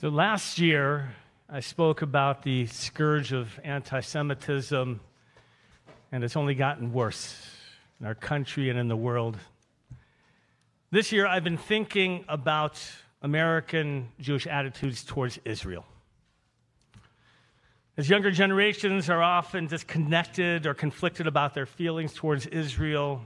So last year, I spoke about the scourge of anti-Semitism, and it's only gotten worse in our country and in the world. This year, I've been thinking about American Jewish attitudes towards Israel. As younger generations are often disconnected or conflicted about their feelings towards Israel,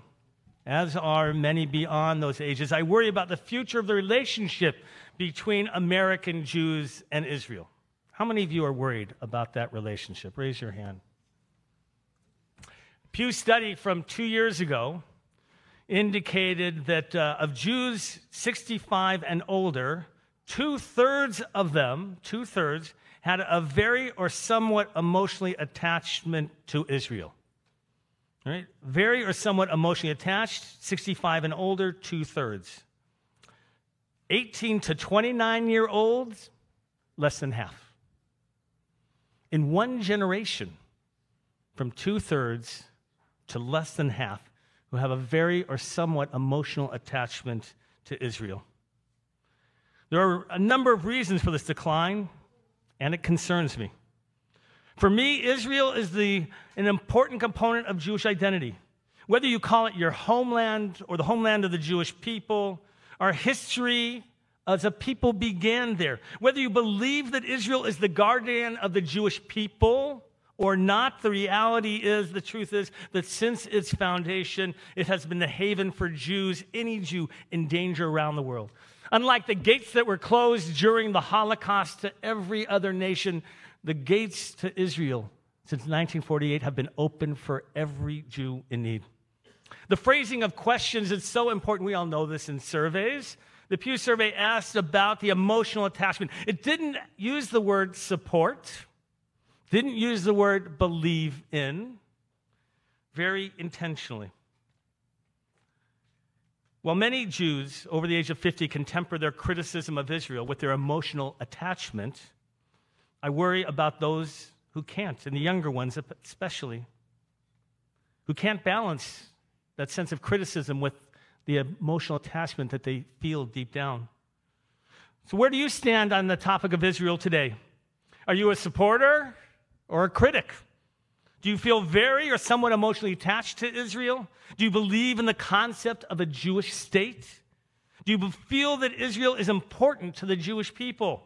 as are many beyond those ages, I worry about the future of the relationship between American Jews and Israel. How many of you are worried about that relationship? Raise your hand. Pew study from 2 years ago indicated that of Jews 65 and older, two-thirds of them, had a very or somewhat emotionally attachment to Israel. Right? Very or somewhat emotionally attached, 65 and older, two-thirds. 18 to 29-year-olds, less than half. In one generation, from two-thirds to less than half, who have a very or somewhat emotional attachment to Israel. There are a number of reasons for this decline, and it concerns me. For me, Israel is an important component of Jewish identity. Whether you call it your homeland or the homeland of the Jewish people, our history as a people began there. Whether you believe that Israel is the guardian of the Jewish people or not, the reality is, the truth is, that since its foundation, it has been the haven for Jews, any Jew in danger around the world. Unlike the gates that were closed during the Holocaust to every other nation, the gates to Israel since 1948 have been open for every Jew in need. The phrasing of questions is so important. We all know this in surveys. The Pew survey asked about the emotional attachment. It didn't use the word support, didn't use the word believe in, very intentionally. While many Jews over the age of 50 can temper their criticism of Israel with their emotional attachment, I worry about those who can't, and the younger ones especially, who can't balance that sense of criticism with the emotional attachment that they feel deep down. So where do you stand on the topic of Israel today? Are you a supporter or a critic? Do you feel very or somewhat emotionally attached to Israel? Do you believe in the concept of a Jewish state? Do you feel that Israel is important to the Jewish people?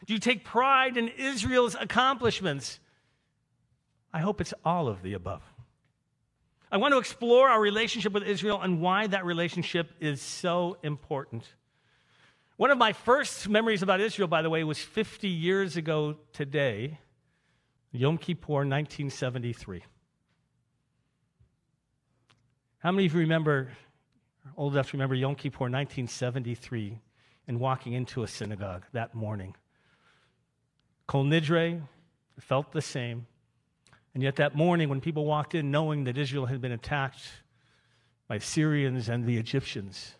Do you take pride in Israel's accomplishments? I hope it's all of the above. I want to explore our relationship with Israel and why that relationship is so important. One of my first memories about Israel, by the way, was 50 years ago today, Yom Kippur, 1973. How many of you remember, old enough to remember Yom Kippur, 1973, and walking into a synagogue that morning? Kol Nidre, felt the same. And yet that morning when people walked in knowing that Israel had been attacked by Syrians and the Egyptians,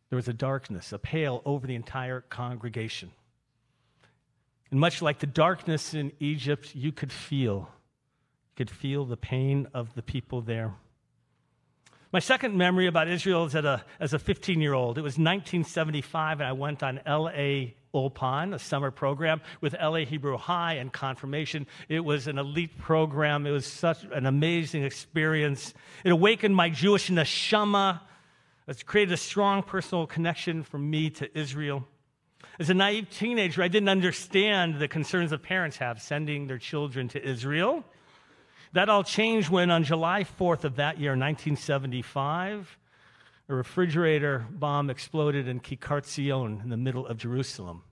there was a darkness, a pale over the entire congregation. And much like the darkness in Egypt, you could feel the pain of the people there. My second memory about Israel is as a 15-year-old. It was 1975, and I went on L.A. Ulpan, a summer program with L.A. Hebrew High and confirmation. It was an elite program. It was such an amazing experience. It awakened my Jewish neshama. It created a strong personal connection for me to Israel. As a naive teenager, I didn't understand the concerns that parents have sending their children to Israel. That all changed when on July 4th of that year, 1975, a refrigerator bomb exploded in Kikar Tzion in the middle of Jerusalem,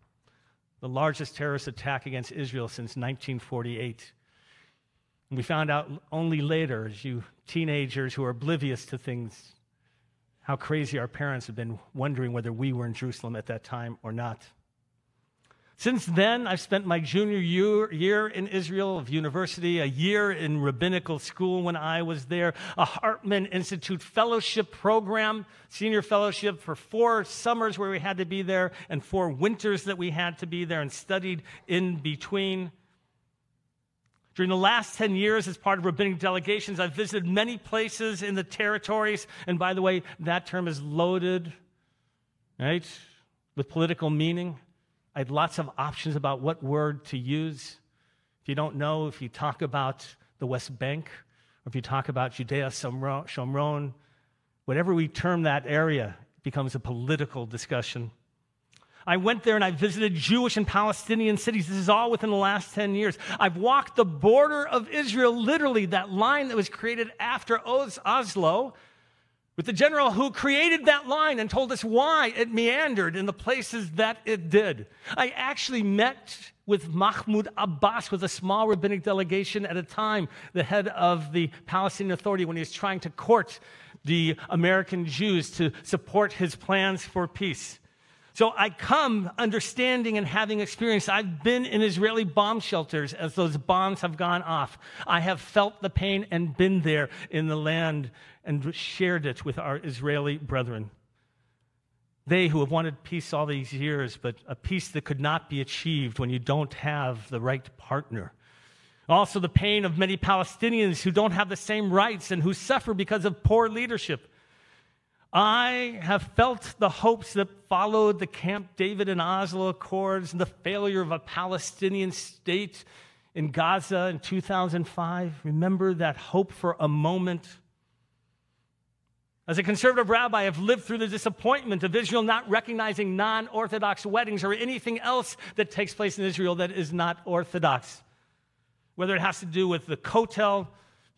the largest terrorist attack against Israel since 1948. And we found out only later, as you teenagers who are oblivious to things, how crazy our parents have been wondering whether we were in Jerusalem at that time or not. Since then, I've spent my junior year in Israel of university, a year in rabbinical school when I was there, a Hartman Institute fellowship program, senior fellowship for 4 summers where we had to be there and 4 winters that we had to be there and studied in between. During the last 10 years, as part of rabbinic delegations, I've visited many places in the territories. And by the way, that term is loaded, right, with political meaning. I had lots of options about what word to use. If you don't know, if you talk about the West Bank, or if you talk about Judea, Shomron, whatever we term that area, it becomes a political discussion. I went there and I visited Jewish and Palestinian cities. This is all within the last 10 years. I've walked the border of Israel, literally that line that was created after Oslo, with the general who created that line and told us why it meandered in the places that it did. I actually met with Mahmoud Abbas with a small rabbinic delegation at a time, the head of the Palestinian Authority, when he was trying to court the American Jews to support his plans for peace. So I come understanding and having experience. I've been in Israeli bomb shelters as those bombs have gone off. I have felt the pain and been there in the land and shared it with our Israeli brethren. They who have wanted peace all these years, but a peace that could not be achieved when you don't have the right partner. Also the pain of many Palestinians who don't have the same rights and who suffer because of poor leadership. I have felt the hopes that followed the Camp David and Oslo Accords and the failure of a Palestinian state in Gaza in 2005. Remember that hope for a moment. As a conservative rabbi, I've lived through the disappointment of Israel not recognizing non-Orthodox weddings or anything else that takes place in Israel that is not Orthodox. Whether it has to do with the Kotel.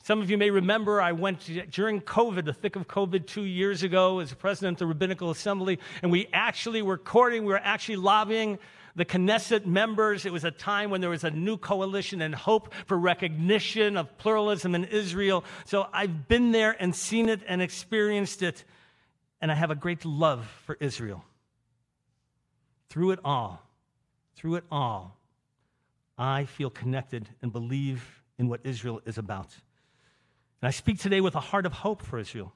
Some of you may remember I went during COVID, the thick of COVID 2 years ago as president of the Rabbinical Assembly, and we actually were courting, we were actually lobbying the Knesset members. It was a time when there was a new coalition and hope for recognition of pluralism in Israel. So I've been there and seen it and experienced it, and I have a great love for Israel. Through it all, I feel connected and believe in what Israel is about. And I speak today with a heart of hope for Israel,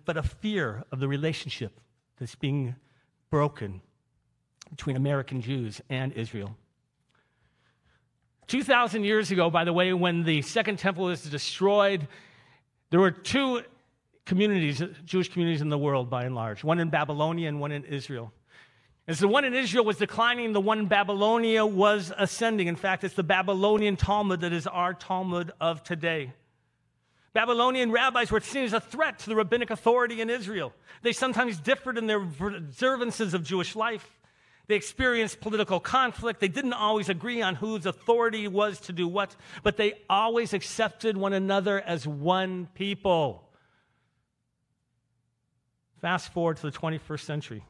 but a fear of the relationship that's being broken between American Jews and Israel. 2,000 years ago, by the way, when the Second Temple was destroyed, there were two communities, Jewish communities in the world by and large, one in Babylonia and one in Israel. As the one in Israel was declining, the one in Babylonia was ascending. In fact, it's the Babylonian Talmud that is our Talmud of today. Babylonian rabbis were seen as a threat to the rabbinic authority in Israel. They sometimes differed in their observances of Jewish life. They experienced political conflict. They didn't always agree on whose authority was to do what, but they always accepted one another as one people. Fast forward to the 21st century,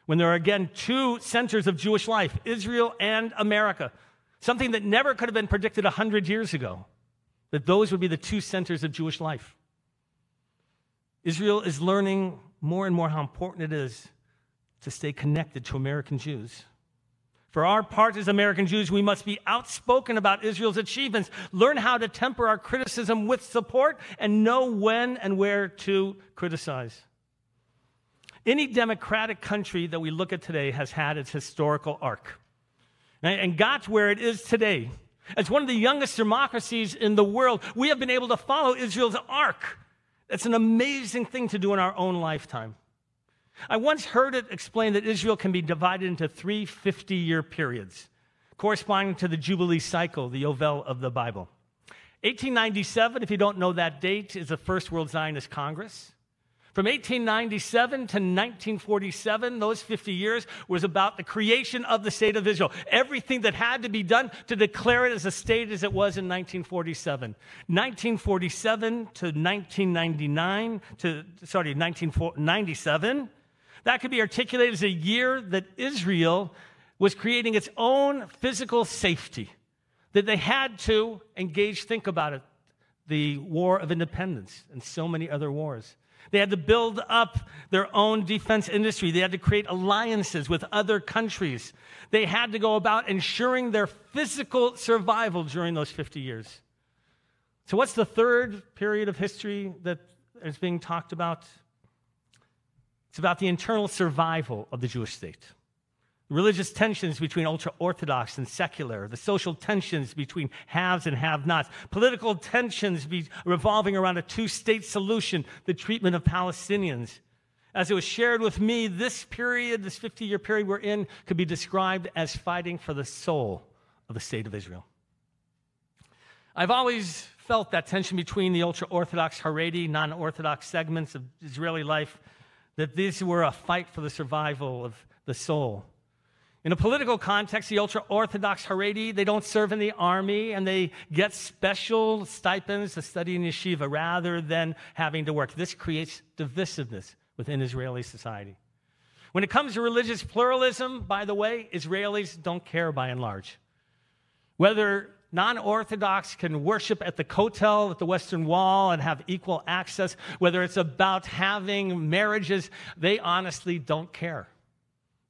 when there are again two centers of Jewish life, Israel and America, something that never could have been predicted 100 years ago. That those would be the two centers of Jewish life. Israel is learning more and more how important it is to stay connected to American Jews. For our part as American Jews, we must be outspoken about Israel's achievements, learn how to temper our criticism with support, and know when and where to criticize. Any democratic country that we look at today has had its historical arc and got where it is today. As one of the youngest democracies in the world, we have been able to follow Israel's arc. That's an amazing thing to do in our own lifetime. I once heard it explained that Israel can be divided into 3 50-year periods, corresponding to the Jubilee cycle, the Yovel of the Bible. 1897, if you don't know that date, is the First World Zionist Congress. From 1897 to 1947, those 50 years was about the creation of the state of Israel. Everything that had to be done to declare it as a state as it was in 1947. 1947 to 1997, that could be articulated as a year that Israel was creating its own physical safety, that they had to engage, think about it, the War of Independence and so many other wars. They had to build up their own defense industry. They had to create alliances with other countries. They had to go about ensuring their physical survival during those 50 years. So what's the third period of history that is being talked about? It's about the internal survival of the Jewish state. Religious tensions between ultra-Orthodox and secular, the social tensions between haves and have-nots, political tensions revolving around a two-state solution, the treatment of Palestinians. As it was shared with me, this period, this 50-year period we're in, could be described as fighting for the soul of the state of Israel. I've always felt that tension between the ultra-Orthodox Haredi, non-Orthodox segments of Israeli life, that these were a fight for the survival of the soul. In a political context, the ultra-Orthodox Haredi, they don't serve in the army, and they get special stipends to study in yeshiva rather than having to work. This creates divisiveness within Israeli society. When it comes to religious pluralism, by the way, Israelis don't care by and large. Whether non-Orthodox can worship at the Kotel, at the Western Wall, and have equal access, whether it's about having marriages, they honestly don't care.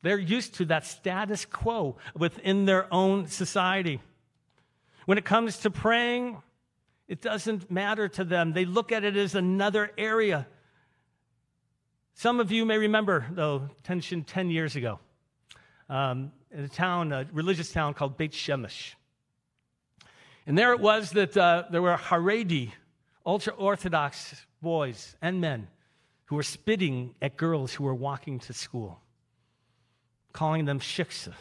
They're used to that status quo within their own society. When it comes to praying, it doesn't matter to them. They look at it as another area. Some of you may remember, though, tension 10 years ago, in a religious town called Beit Shemesh. And there it was that there were Haredi, ultra-Orthodox boys and men who were spitting at girls who were walking to school, calling them shiksa. And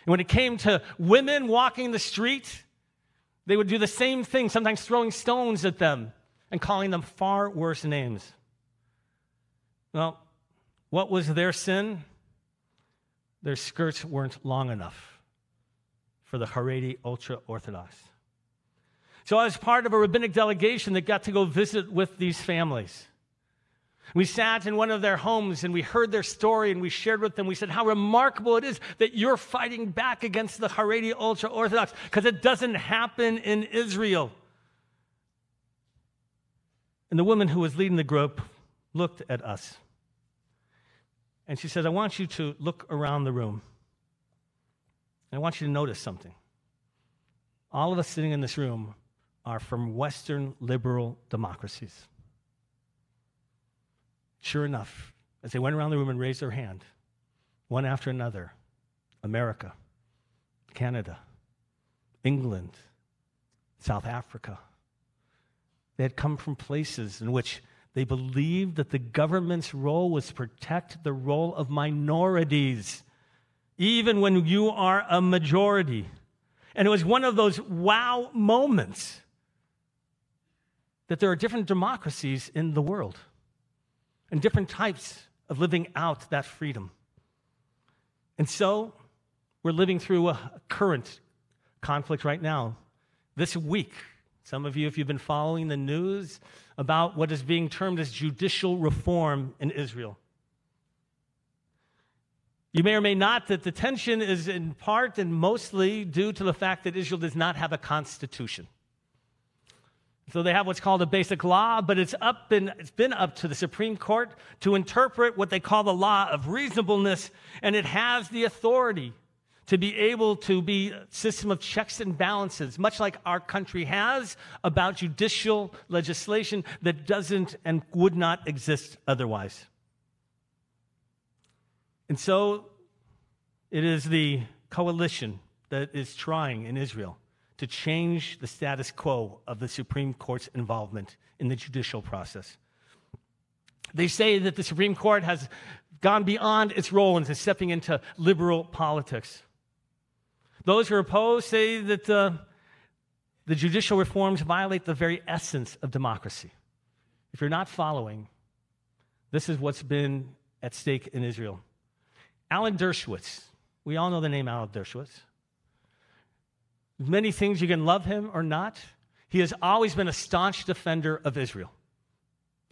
when it came to women walking the street, they would do the same thing, sometimes throwing stones at them and calling them far worse names. Well, what was their sin? Their skirts weren't long enough for the Haredi ultra-Orthodox. So I was part of a rabbinic delegation that got to go visit with these families. We sat in one of their homes and we heard their story and we shared with them. We said how remarkable it is that you're fighting back against the Haredi ultra-Orthodox because it doesn't happen in Israel. And the woman who was leading the group looked at us and she said, I want you to look around the room. And I want you to notice something. All of us sitting in this room are from Western liberal democracies. Sure enough, as they went around the room and raised their hand, one after another, America, Canada, England, South Africa, they had come from places in which they believed that the government's role was to protect the role of minorities, even when you are a majority. And it was one of those wow moments that there are different democracies in the world and different types of living out that freedom. And so we're living through a current conflict right now. This week, some of you, if you've been following the news about what is being termed as judicial reform in Israel, you may or may not that the tension is in part and mostly due to the fact that Israel does not have a constitution. So they have what's called a basic law, but it's been up to the Supreme Court to interpret what they call the law of reasonableness, and it has the authority to be able to be a system of checks and balances, much like our country has about judicial legislation that doesn't and would not exist otherwise. And so it is the coalition that is trying in Israel to change the status quo of the Supreme Court's involvement in the judicial process. They say that the Supreme Court has gone beyond its role into stepping into liberal politics. Those who are opposed say that the judicial reforms violate the very essence of democracy. If you're not following, this is what's been at stake in Israel. Alan Dershowitz. We all know the name Alan Dershowitz. Many things, you can love him or not. He has always been a staunch defender of Israel.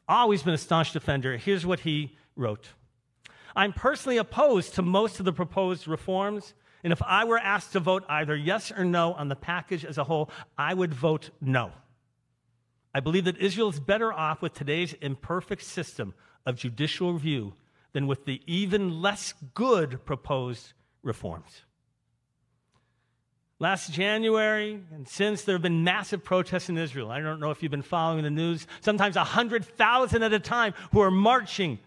Always been a staunch defender. Here's what he wrote. I'm personally opposed to most of the proposed reforms, and if I were asked to vote either yes or no on the package as a whole, I would vote no. I believe that Israel is better off with today's imperfect system of judicial review than with the even less good proposed reforms. Last January, and since, there have been massive protests in Israel. I don't know if you've been following the news, sometimes 100,000 at a time who are marching.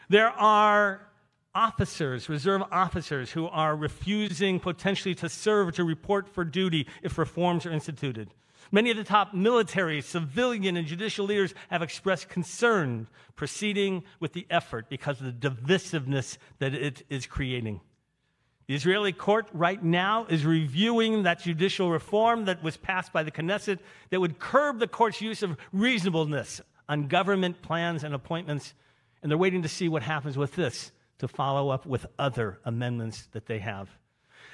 There are officers, reserve officers, who are refusing potentially to serve, to report for duty if reforms are instituted. Many of the top military, civilian, and judicial leaders have expressed concern proceeding with the effort because of the divisiveness that it is creating. The Israeli court right now is reviewing that judicial reform that was passed by the Knesset that would curb the court's use of reasonableness on government plans and appointments, and they're waiting to see what happens with this to follow up with other amendments that they have.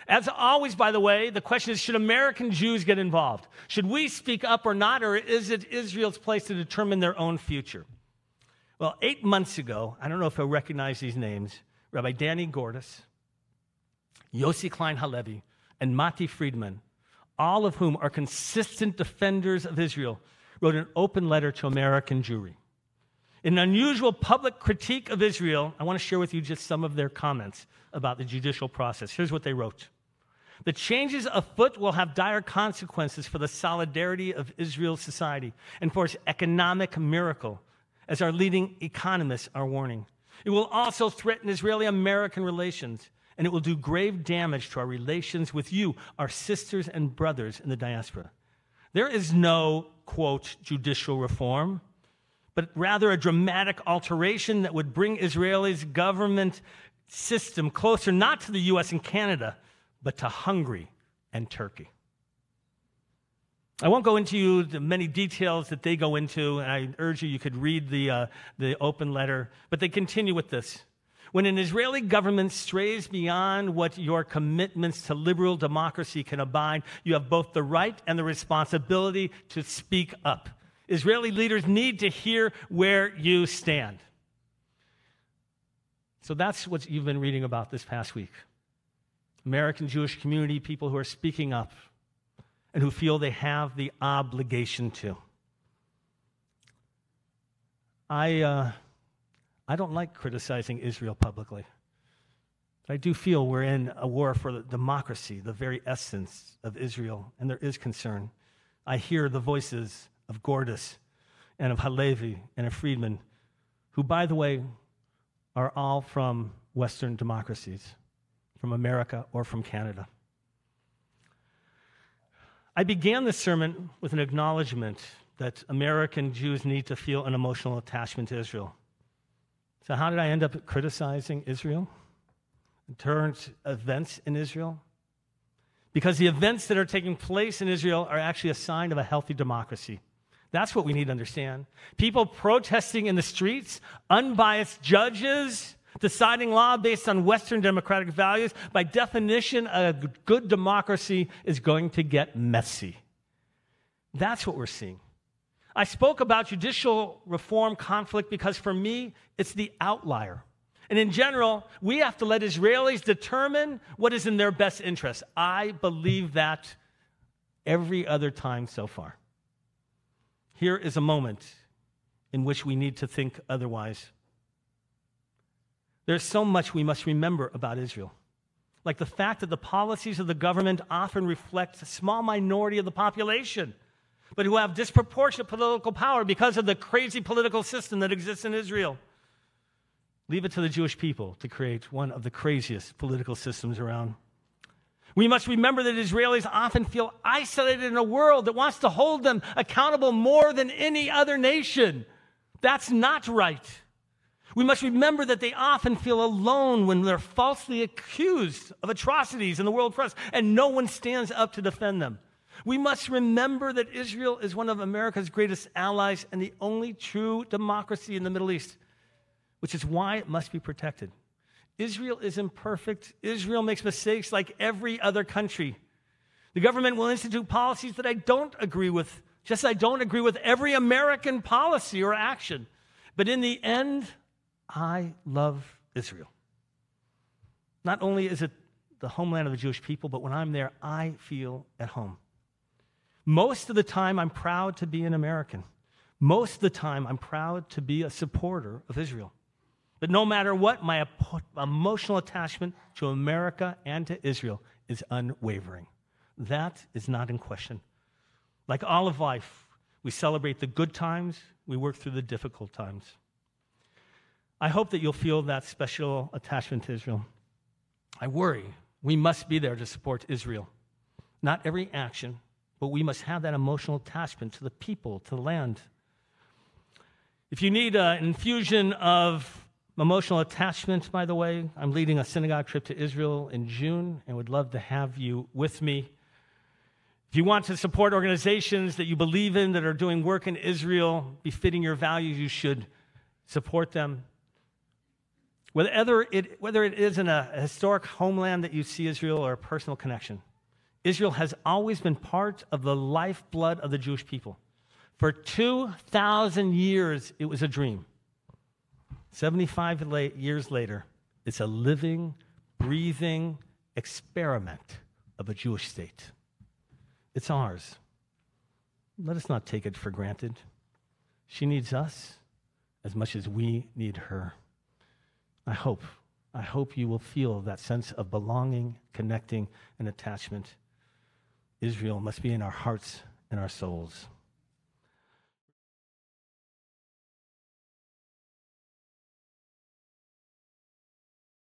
As always, by the way, the question is, should American Jews get involved? Should we speak up or not, or is it Israel's place to determine their own future? Well, 8 months ago, I don't know if you'll recognize these names, Rabbi Danny Gordis, Yossi Klein Halevi, and Mati Friedman, all of whom are consistent defenders of Israel, wrote an open letter to American Jewry. In an unusual public critique of Israel, I want to share with you just some of their comments about the judicial process. Here's what they wrote. The changes afoot will have dire consequences for the solidarity of Israel's society and for its economic miracle, as our leading economists are warning. It will also threaten Israeli-American relations, and it will do grave damage to our relations with you, our sisters and brothers in the diaspora. There is no, quote, judicial reform, but rather a dramatic alteration that would bring Israel's government system closer not to the U.S. and Canada, but to Hungary and Turkey. I won't go into the many details that they go into, and I urge you could read the open letter, but they continue with this. When an Israeli government strays beyond what your commitments to liberal democracy can abide, you have both the right and the responsibility to speak up. Israeli leaders need to hear where you stand. So that's what you've been reading about this past week. American Jewish community, people who are speaking up and who feel they have the obligation to. I don't like criticizing Israel publicly. I do feel we're in a war for democracy, the very essence of Israel, and there is concern. I hear the voices of Gordis and of Halevi and of Friedman, who, by the way, are all from Western democracies, from America or from Canada. I began this sermon with an acknowledgement that American Jews need to feel an emotional attachment to Israel. So how did I end up criticizing Israel? In terms of events in Israel? Because the events that are taking place in Israel are actually a sign of a healthy democracy. That's what we need to understand. People protesting in the streets, unbiased judges deciding law based on Western democratic values. By definition, a good democracy is going to get messy. That's what we're seeing. I spoke about judicial reform conflict because for me, it's the outlier. And in general, we have to let Israelis determine what is in their best interest. I believe that every other time so far. Here is a moment in which we need to think otherwise. There's so much we must remember about Israel, like the fact that the policies of the government often reflect a small minority of the population, but who have disproportionate political power because of the crazy political system that exists in Israel. Leave it to the Jewish people to create one of the craziest political systems around. We must remember that Israelis often feel isolated in a world that wants to hold them accountable more than any other nation. That's not right. We must remember that they often feel alone when they're falsely accused of atrocities in the world press, and no one stands up to defend them. We must remember that Israel is one of America's greatest allies and the only true democracy in the Middle East, which is why it must be protected. Israel is imperfect. Israel makes mistakes like every other country. The government will institute policies that I don't agree with, just as I don't agree with every American policy or action. But in the end, I love Israel. Not only is it the homeland of the Jewish people, but when I'm there, I feel at home. Most of the time, I'm proud to be an American. Most of the time, I'm proud to be a supporter of Israel. But no matter what, my emotional attachment to America and to Israel is unwavering. That is not in question. Like all of life, we celebrate the good times, we work through the difficult times. I hope that you'll feel that special attachment to Israel. I worry we must be there to support Israel. Not every action, but we must have that emotional attachment to the people, to the land. If you need an infusion of emotional attachment, by the way, I'm leading a synagogue trip to Israel in June and would love to have you with me. If you want to support organizations that you believe in that are doing work in Israel, befitting your values, you should support them. Whether it is in a historic homeland that you see Israel or a personal connection, Israel has always been part of the lifeblood of the Jewish people. For 2,000 years, it was a dream. 75 years later, it's a living, breathing experiment of a Jewish state. It's ours. Let us not take it for granted. She needs us as much as we need her. I hope you will feel that sense of belonging, connecting, and attachment. Israel must be in our hearts and our souls.